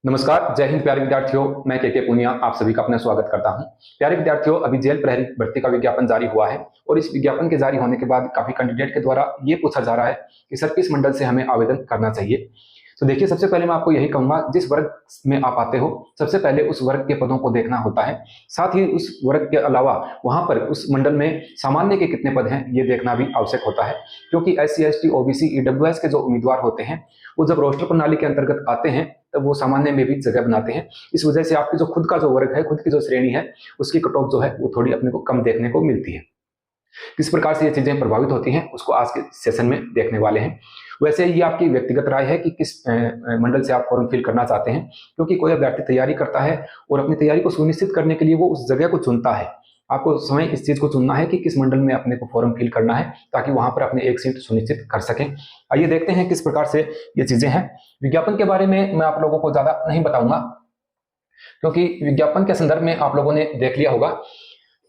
नमस्कार, जय हिंद प्यारे विद्यार्थियों। मैं के पूनिया आप सभी का अपना स्वागत करता हूं। प्यारे विद्यार्थियों, अभी जेल प्रहरी भर्ती का विज्ञापन जारी हुआ है और इस विज्ञापन के जारी होने के बाद काफी कैंडिडेट के द्वारा ये पूछा जा रहा है कि सर किस मंडल से हमें आवेदन करना चाहिए। तो देखिए, सबसे पहले मैं आपको यही कहूंगा, जिस वर्ग में आप आते हो सबसे पहले उस वर्ग के पदों को देखना होता है। साथ ही उस वर्ग के अलावा वहां पर उस मंडल में सामान्य के कितने पद हैं ये देखना भी आवश्यक होता है, क्योंकि SC ST OBC EWS के जो उम्मीदवार होते हैं वो जब रोस्टर प्रणाली के अंतर्गत आते हैं तब वो सामान्य में भी जगह बनाते हैं। इस वजह से आपकी जो खुद का जो वर्ग है, खुद की जो श्रेणी है, उसकी कट ऑफ जो है वो थोड़ी अपने को कम देखने को मिलती है। किस प्रकार से ये चीजें प्रभावित होती हैं उसको आज के सेशन में देखने वाले हैं। वैसे ये आपकी व्यक्तिगत राय है कि किस मंडल से आप फॉर्म फिल करना चाहते हैं, क्योंकि कोई अभ्यर्थी तैयारी करता है और अपनी तैयारी को सुनिश्चित करने के लिए वो उस जगह को चुनता है। आपको समय इस चीज को चुनना है कि किस मंडल में अपने को फॉर्म फिल करना है, ताकि वहां पर अपने एक सीट सुनिश्चित कर सकें। आइए देखते हैं किस प्रकार से ये चीजें हैं। विज्ञापन के बारे में मैं आप लोगों को ज्यादा नहीं बताऊंगा, क्योंकि विज्ञापन के संदर्भ में आप लोगों ने देख लिया होगा।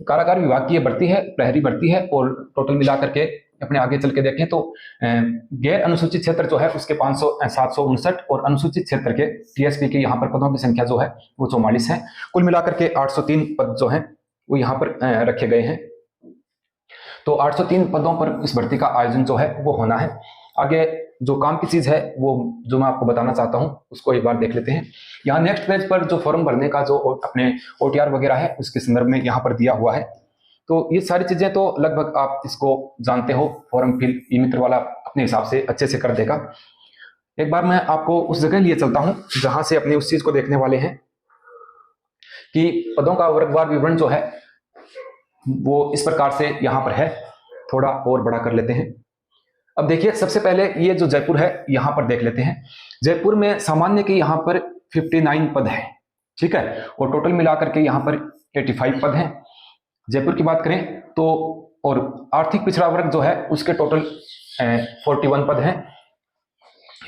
कारागार विभाग की ये भर्ती है, प्रहरी भर्ती है, और टोटल मिला करके अपने आगे चल के देखें तो गैर अनुसूचित क्षेत्र जो है उसके 759 और अनुसूचित क्षेत्र के TSP के यहाँ पर पदों की संख्या जो है वो 44 है। कुल मिलाकर के 803 पद जो हैं वो यहाँ पर रखे गए हैं। तो 803 पदों पर इस भर्ती का आयोजन जो है वो होना है। आगे जो काम की चीज है वो जो मैं आपको बताना चाहता हूं उसको एक बार देख लेते हैं। यहाँ नेक्स्ट पेज पर जो फॉर्म भरने का जो अपने OTR वगैरह है उसके संदर्भ में यहाँ पर दिया हुआ है। तो ये सारी चीजें तो लगभग आप इसको जानते हो, फॉर्म फिल ई मित्र वाला अपने हिसाब से अच्छे से कर देगा। एक बार मैं आपको उस जगह लिए चलता हूं जहां से अपने उस चीज को देखने वाले हैं कि पदों का वर्गवार विवरण जो है वो इस प्रकार से यहाँ पर है। थोड़ा और बड़ा कर लेते हैं। अब देखिए, सबसे पहले ये जो जयपुर है यहाँ पर देख लेते हैं। जयपुर में सामान्य के यहाँ पर 59 पद है, ठीक है, और टोटल मिलाकर के यहाँ पर 85 पद हैं। जयपुर की बात करें तो, और आर्थिक पिछड़ा वर्ग जो है उसके टोटल 41 पद हैं।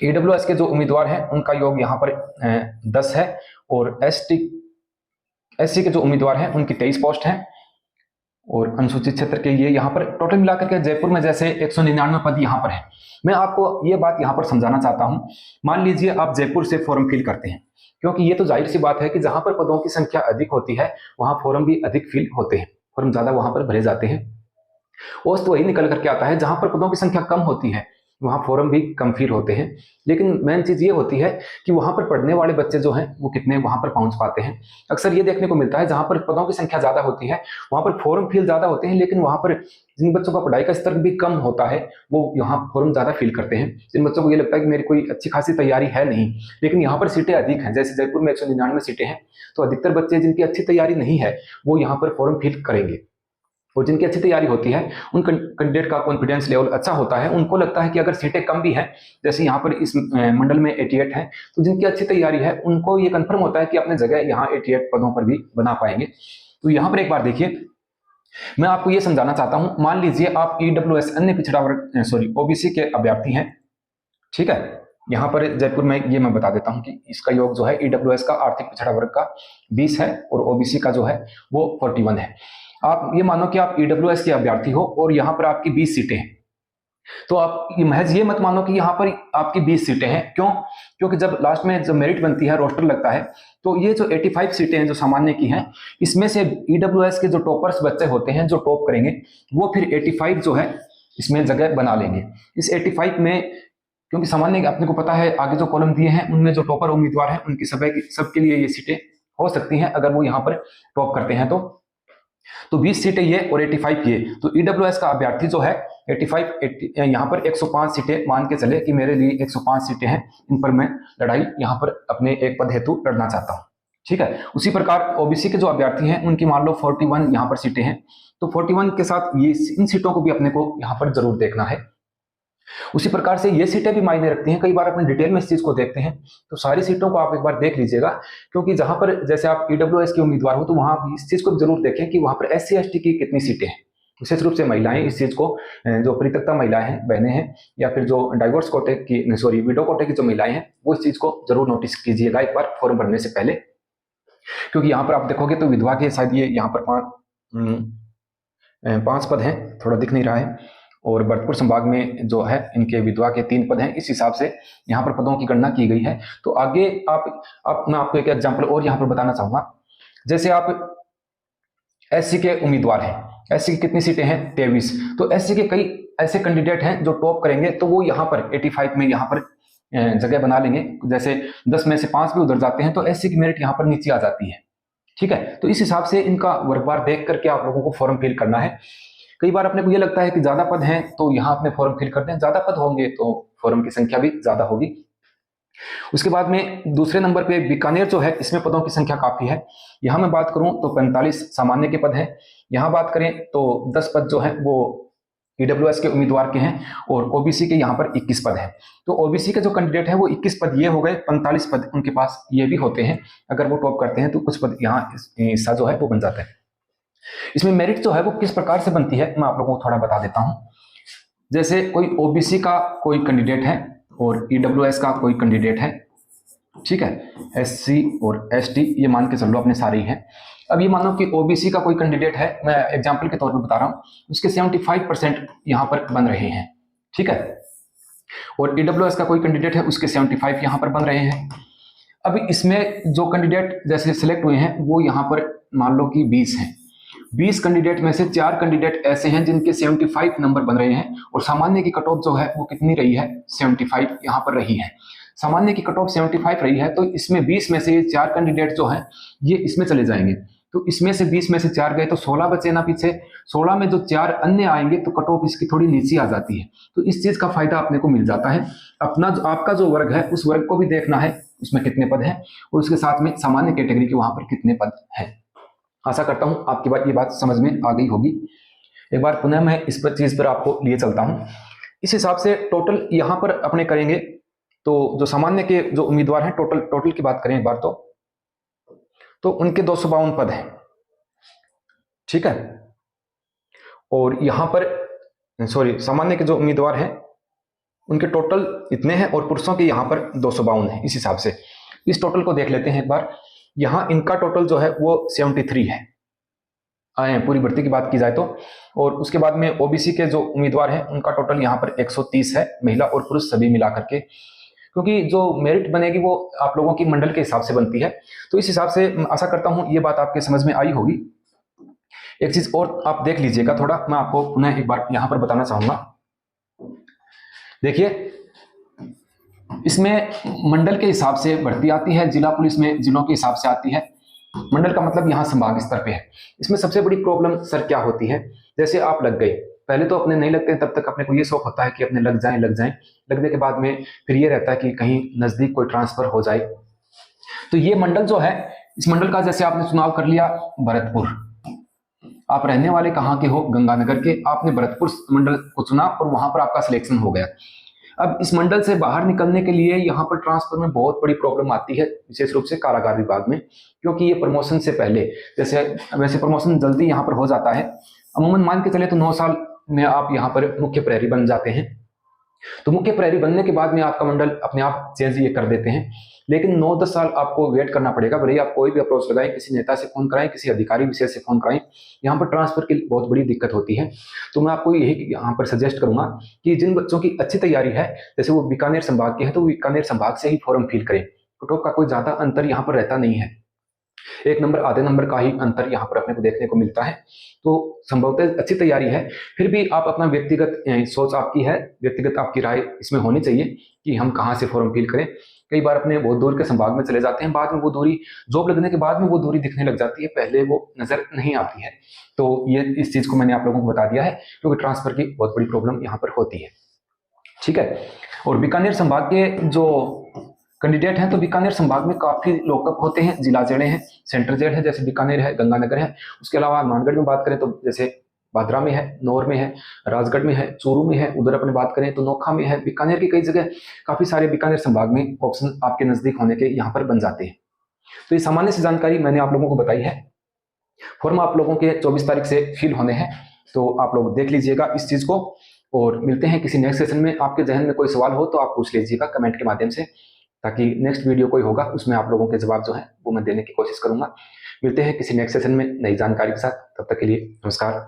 EWS के जो उम्मीदवार हैं उनका योग यहाँ पर 10 है, और SC के जो उम्मीदवार हैं उनकी 23 पोस्ट हैं, और अनुसूचित क्षेत्र के ये यहाँ पर टोटल मिलाकर के जयपुर में जैसे 199 पद यहाँ पर है। मैं आपको ये बात यहाँ पर समझाना चाहता हूँ। मान लीजिए आप जयपुर से फॉर्म फिल करते हैं, क्योंकि ये तो जाहिर सी बात है कि जहां पर पदों की संख्या अधिक होती है वहां फॉर्म भी अधिक फिल होते हैं, फॉर्म ज्यादा वहां पर भरे जाते हैं। औसत तो वही निकल करके आता है, जहां पर पदों की संख्या कम होती है वहां फॉर्म भी कम फिल होते हैं। लेकिन मेन चीज ये होती है कि वहां पर पढ़ने वाले बच्चे जो हैं वो कितने वहां पर पहुंच पाते हैं। अक्सर ये देखने को मिलता है जहां पर पदों की संख्या ज्यादा होती है वहां पर फॉर्म फिल ज्यादा होते हैं, लेकिन वहां पर जिन बच्चों का पढ़ाई का स्तर भी कम होता है वो यहाँ फॉर्म ज्यादा फिल करते हैं। जिन बच्चों को ये लगता है कि मेरी कोई अच्छी खासी तैयारी है नहीं, लेकिन यहाँ पर सीटें अधिक हैं, जैसे जयपुर में 199 सीटें हैं, तो अधिकतर बच्चे जिनकी अच्छी तैयारी नहीं है वो यहाँ पर फॉर्म फिल करेंगे। और जिनकी अच्छी तैयारी होती है उन कैंडिडेट का कॉन्फिडेंस लेवल अच्छा होता है, उनको लगता है कि अगर सीटें कम भी हैं, जैसे यहाँ पर इस मंडल में 88 है, तो जिनकी अच्छी तैयारी है उनको ये कंफर्म होता है कि अपने जगह यहाँ 88 पदों पर भी बना पाएंगे। तो यहाँ पर एक बार देखिए, मैं आपको ये समझाना चाहता हूं। मान लीजिए आप EWS अन्य पिछड़ा वर्ग OBC के अभ्यर्थी हैं, ठीक है। यहाँ पर जयपुर में ये मैं बता देता हूं कि इसका योग जो है EWS का आर्थिक पिछड़ा वर्ग का 20 है और OBC का जो है वो 41 है। आप ये मानो कि आप EWS के अभ्यर्थी हो और यहाँ पर आपकी 20 सीटें हैं, तो आप महज ये मत मानो कि यहाँ पर आपकी 20 सीटें हैं। क्यों? क्योंकि जब लास्ट में जब मेरिट बनती है, रोस्टर लगता है, तो ये जो 85 सीटें हैं जो सामान्य की हैं, इसमें से EWS के जो टॉपर्स बच्चे होते हैं जो टॉप करेंगे वो फिर 85 जो है इसमें जगह बना लेंगे। इस 85 में, क्योंकि सामान्य अपने को पता है आगे जो कॉलम दिए हैं उनमें जो टॉपर उम्मीदवार हैं उनकी सबके लिए ये सीटें हो सकती हैं अगर वो यहाँ पर टॉप करते हैं तो 20 सीटें ये और 85 ये। तो EWS का अभ्यर्थी जो है 85 यहाँ पर 105 सीटें मान के चले कि मेरे लिए 105 सीटें हैं, इन पर मैं लड़ाई यहाँ पर अपने एक पद हेतु लड़ना चाहता हूँ, ठीक है। उसी प्रकार OBC के जो अभ्यर्थी हैं उनकी मान लो 41 यहाँ पर सीटें हैं, तो 41 के साथ ये इन सीटों को भी अपने को यहाँ पर जरूर देखना है। उसी प्रकार से ये सीटें भी मायने रखती हैं। कई बार अपने डिटेल में इस चीज को देखते हैं, तो सारी सीटों को आप एक बार देख लीजिएगा, क्योंकि जहां पर जैसे आप EWS के उम्मीदवार हो तो वहां इस चीज को जरूर देखें कि वहां पर SC ST की कितनी सीटें हैं। विशेष रूप से महिलाएं इस चीज को, जो परित्यक्ता महिलाएं हैं, बहनें हैं, या फिर जो डाइवोर्स कोटे की विडो कोटे की जो महिलाएं हैं, वो इस चीज को जरूर नोटिस कीजिएगा एक बार फॉर्म भरने से पहले। क्योंकि यहाँ पर आप देखोगे तो विधवा के शायद ये यहाँ पर 5 पद हैं, थोड़ा दिख नहीं रहा है, और भरतपुर संभाग में जो है इनके विधवा के 3 पद हैं। इस हिसाब से यहाँ पर पदों की गणना की गई है। तो आगे मैं आपको एक एग्जाम्पल और यहाँ पर बताना चाहूंगा। जैसे आप एससी के उम्मीदवार हैं, एससी की कितनी सीटें हैं? 23। तो एससी के कई ऐसे कैंडिडेट हैं जो टॉप करेंगे, तो वो यहाँ पर 85 में यहाँ पर जगह बना लेंगे। जैसे 10 में से 5 भी उधर जाते हैं तो एससी की मेरिट यहाँ पर नीचे आ जाती है। ठीक है, तो इस हिसाब से इनका वर्गवार देख करके आप लोगों को फॉर्म फिल करना है। कई बार अपने को ये लगता है कि ज्यादा पद हैं तो यहाँ अपने फॉर्म फिल करते हैं, ज्यादा पद होंगे तो फॉर्म की संख्या भी ज्यादा होगी। उसके बाद में दूसरे नंबर पे बीकानेर जो है, इसमें पदों की संख्या काफी है। यहां मैं बात करूं तो 45 सामान्य के पद हैं। यहां बात करें तो 10 पद जो है वो ईडब्ल्यूएस के उम्मीदवार के हैं और ओबीसी के यहाँ पर 21 पद हैं। तो ओबीसी के जो कैंडिडेट है वो 21 पद ये हो गए, 45 पद उनके पास ये भी होते हैं। अगर वो टॉप करते हैं तो कुछ पद यहाँ हिस्सा जो है वो बन जाता है। इसमें मेरिट जो है वो किस प्रकार से बनती है मैं आप लोगों को थोड़ा बता देता हूं। जैसे कोई ओबीसी का कोई कैंडिडेट है और ईडब्ल्यूएस का कोई कैंडिडेट है, ठीक है, एससी और एसटी ये मान के चल लो अपने सारे ही हैं। अब ये मानो कि ओबीसी का कोई कैंडिडेट है, मैं एग्जांपल के तौर पे बता रहा हूं, उसके 75% यहां पर बन रहे हैं, ठीक है, और ईडब्ल्यूएस का कोई कैंडिडेट है उसके 75 यहां पर बन रहे हैं। अब इसमें जो कैंडिडेट जैसे सिलेक्ट हुए हैं वो यहां पर मान लो कि 20 हैं। 20 कैंडिडेट में से 4 कैंडिडेट ऐसे हैं जिनके 75 नंबर बन रहे हैं और सामान्य की कट ऑफ जो है वो कितनी रही है? 75 यहां पर रही है। सामान्य की कट ऑफ 75 रही है, तो इसमें 20 में से ये 4 कैंडिडेट जो हैं ये इसमें चले जाएंगे। तो इसमें से 20 में से 4 गए तो 16 बचे ना पीछे। 16 में जो 4 अन्य आएंगे तो कट ऑफ इसकी थोड़ी नीचे आ जाती है। तो इस चीज का फायदा अपने को मिल जाता है। अपना आपका जो वर्ग है उस वर्ग को भी देखना है, उसमें कितने पद हैं और उसके साथ में सामान्य कैटेगरी के वहां पर कितने पद हैं। आशा करता हूं आपकी ये बात समझ में आ गई होगी। एक बार पुनः मैं इस पर चीज पर आपको लिए चलता हूं। इस हिसाब से टोटल यहां पर अपने करेंगे तो जो सामान्य के जो उम्मीदवार हैं टोटल की बात करें एक बार तो उनके 252 पद हैं, ठीक है, और यहां पर सामान्य के जो उम्मीदवार हैं उनके टोटल इतने हैं और पुरुषों के यहां पर 252 है। इस हिसाब से इस टोटल को देख लेते हैं एक बार। यहां इनका टोटल जो है वो 73 है पूरी भर्ती की बात की जाए तो, और उसके बाद में ओबीसी के जो उम्मीदवार हैं उनका टोटल यहां पर 130 है, महिला और पुरुष सभी मिलाकर के, क्योंकि जो मेरिट बनेगी वो आप लोगों की मंडल के हिसाब से बनती है। तो इस हिसाब से आशा करता हूं ये बात आपके समझ में आई होगी। एक चीज और आप देख लीजिएगा थोड़ा, मैं आपको पुनः एक बार यहां पर बताना चाहूंगा। देखिए इसमें मंडल के हिसाब से भर्ती आती है, जिला पुलिस में जिलों के हिसाब से आती है। मंडल का मतलब यहाँ संभाग स्तर पे है। इसमें सबसे बड़ी प्रॉब्लम सर क्या होती है, जैसे आप लग गए, पहले तो अपने नहीं लगते तब तक अपने को ये शौक होता है कि अपने लग जाएं। लगने के बाद में फिर ये रहता है कि कहीं नजदीक कोई ट्रांसफर हो जाए। तो ये मंडल जो है, इस मंडल का जैसे आपने चुनाव कर लिया भरतपुर, आप रहने वाले कहाँ के हो? गंगानगर के, आपने भरतपुर मंडल को चुना और वहां पर आपका सिलेक्शन हो गया। अब इस मंडल से बाहर निकलने के लिए यहाँ पर ट्रांसफर में बहुत बड़ी प्रॉब्लम आती है, विशेष रूप से कारागार विभाग में, क्योंकि ये प्रमोशन से पहले वैसे प्रमोशन जल्दी यहाँ पर हो जाता है। अमूमन मान के चले तो 9 साल में आप यहाँ पर मुख्य प्रहरी बन जाते हैं। तो मुख्य प्रहरी बनने के बाद में आपका मंडल अपने आप चेंज ये कर देते हैं, लेकिन 9-10 साल आपको वेट करना पड़ेगा। भले आप कोई भी अप्रोच लगाएं, किसी नेता से फोन कराएं, किसी अधिकारी विशेष से फोन कराएं, यहाँ पर ट्रांसफर की बहुत बड़ी दिक्कत होती है। तो मैं आपको यही यहाँ पर सजेस्ट करूंगा कि जिन बच्चों की अच्छी तैयारी है, जैसे वो बीकानेर संभाग के हैं, तो बीकानेर संभाग से ही फॉर्म फिल करें। कट ऑफ का कोई ज्यादा अंतर यहाँ पर रहता नहीं है, 1 नंबर आधे नंबर का ही अंतर यहाँ पर अपने को देखने को मिलता है। तो संभवतः अच्छी तैयारी है, फिर भी आप अपना व्यक्तिगत सोच आपकी है, व्यक्तिगत आपकी राय इसमें होनी चाहिए कि हम कहाँ से फॉर्म फिल करें। कई बार अपने बहुत दूर के संभाग में चले जाते हैं, बाद में वो दूरी, जॉब लगने के बाद में वो दूरी दिखने लग जाती है, पहले वो नजर नहीं आती है। तो ये इस चीज को मैंने आप लोगों को बता दिया है, क्योंकि ट्रांसफर की बहुत बड़ी प्रॉब्लम यहाँ पर होती है, ठीक है। और बीकानेर संभाग के जो कैंडिडेट हैं, तो बीकानेर संभाग में काफी लोकअप होते हैं, जिला जेल हैं, सेंटर जेल है, जैसे बीकानेर है, गंगानगर है। उसके अलावा मानगढ़ में बात करें तो जैसे भादरा में है, नौर में है, राजगढ़ में है, चूरू में है, उधर अपने बात करें तो नोखा में है। बीकानेर की कई जगह काफी सारे बीकानेर संभाग में ऑप्शन आपके नजदीक होने के यहाँ पर बन जाते हैं। तो ये सामान्य सी जानकारी मैंने आप लोगों को बताई है। फॉर्म आप लोगों के 24 तारीख से फिल होने हैं, तो आप लोग देख लीजिएगा इस चीज को, और मिलते हैं किसी नेक्स्ट सेशन में। आपके जहन में कोई सवाल हो तो आप पूछ लीजिएगा कमेंट के माध्यम से, ताकि नेक्स्ट वीडियो कोई होगा उसमें आप लोगों के जवाब जो है वो मैं देने की कोशिश करूंगा। मिलते हैं किसी नेक्स्ट सेशन में नई जानकारी के साथ, तब तक के लिए नमस्कार।